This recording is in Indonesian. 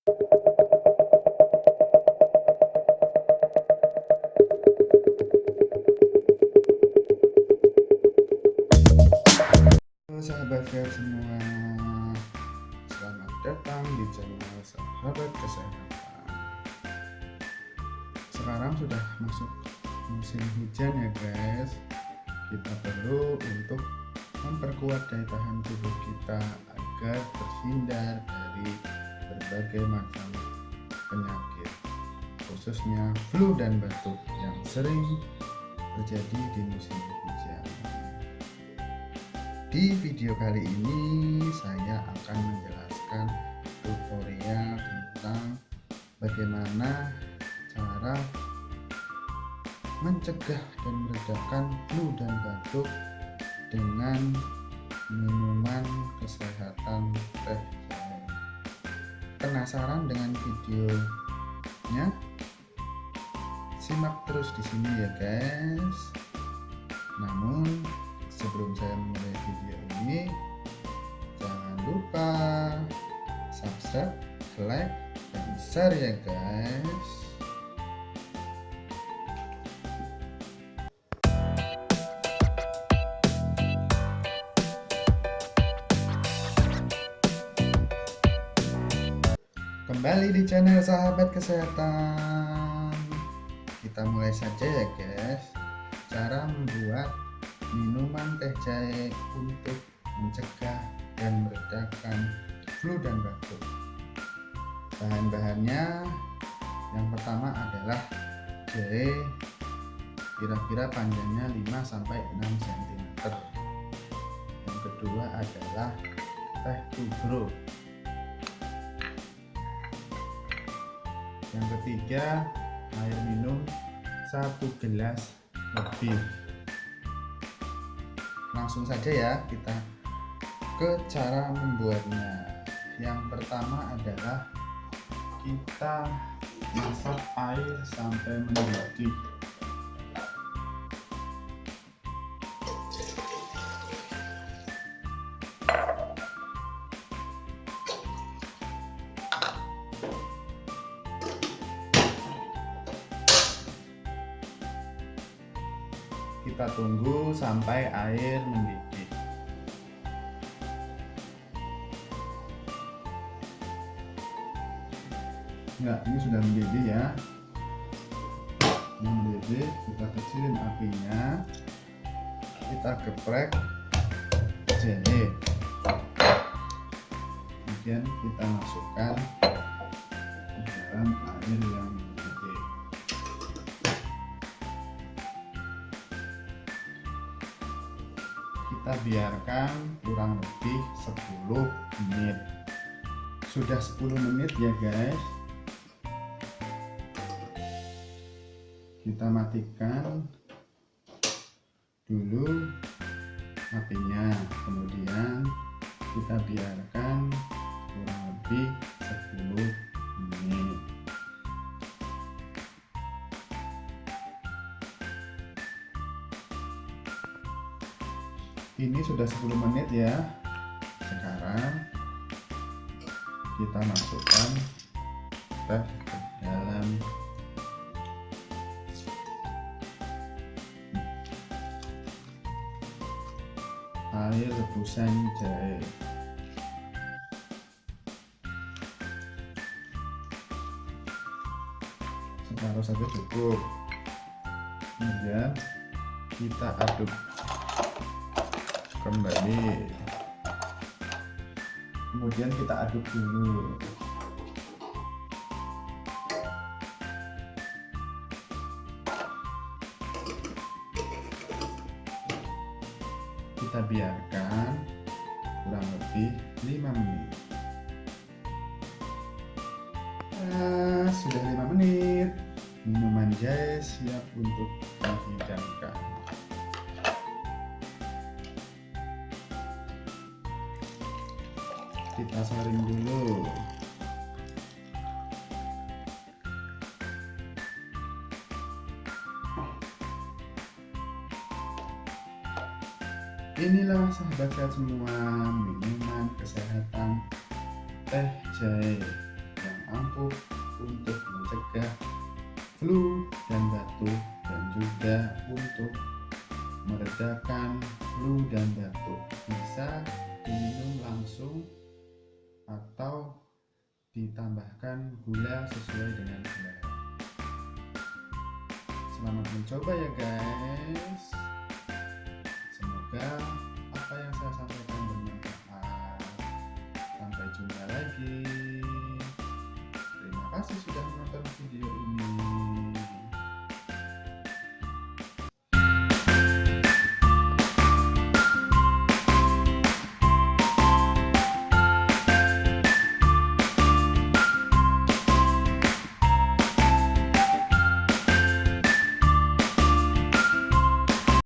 Halo sahabat sehat semua, selamat datang di channel Sahabat Kesehatan. Sekarang sudah masuk musim hujan ya guys. Kita perlu untuk memperkuat daya tahan tubuh kita agar terhindar dari berbagai macam penyakit, khususnya flu dan batuk yang sering terjadi di musim hujan. Di video kali ini saya akan menjelaskan tutorial tentang bagaimana cara mencegah dan meredakan flu dan batuk dengan minuman kesehatan teh jahe. Penasaran dengan videonya? Simak terus di sini ya guys. Namun sebelum saya memulai video ini, jangan lupa subscribe, like, dan share ya guys. Kembali di channel Sahabat Kesehatan. Kita mulai saja ya guys. Cara membuat minuman teh jahe untuk mencegah dan meredakan flu dan batuk. Bahan-bahannya, yang pertama adalah jahe, kira-kira panjangnya 5-6 cm. Yang kedua adalah teh tubruk. Yang ketiga, air minum 1 gelas lebih. Langsung saja ya kita ke cara membuatnya. Yang pertama adalah kita masak air sampai mendidih. Kita tunggu sampai air mendidih. Nah, ini sudah mendidih ya. Mendidih, kita kecilin apinya. Kita geprek jahe. Kemudian kita masukkan ke dalam air yang mendidih. Kita biarkan kurang lebih 10 menit. Sudah 10 menit ya guys. Kita matikan dulu apinya, kemudian kita biarkan kurang lebih 10 menit. Ini sudah 10 menit ya. Sekarang kita masukkan teh ke dalam air rebusan jahe. Separuh saja cukup. Kemudian kita aduk kembali. Kemudian kita aduk dulu. Kita biarkan kurang lebih 5 menit. Sudah 5 menit. Minuman jahe siap untuk dihidangkan. Kita saring dulu. Inilah sahabat sehat semua, minuman kesehatan teh jahe yang ampuh, untuk mencegah flu dan batuk, dan juga untuk meredakan flu dan batuk. Bisa diminum langsung atau ditambahkan gula sesuai dengan selera. Selamat mencoba ya guys. Semoga apa yang saya sampaikan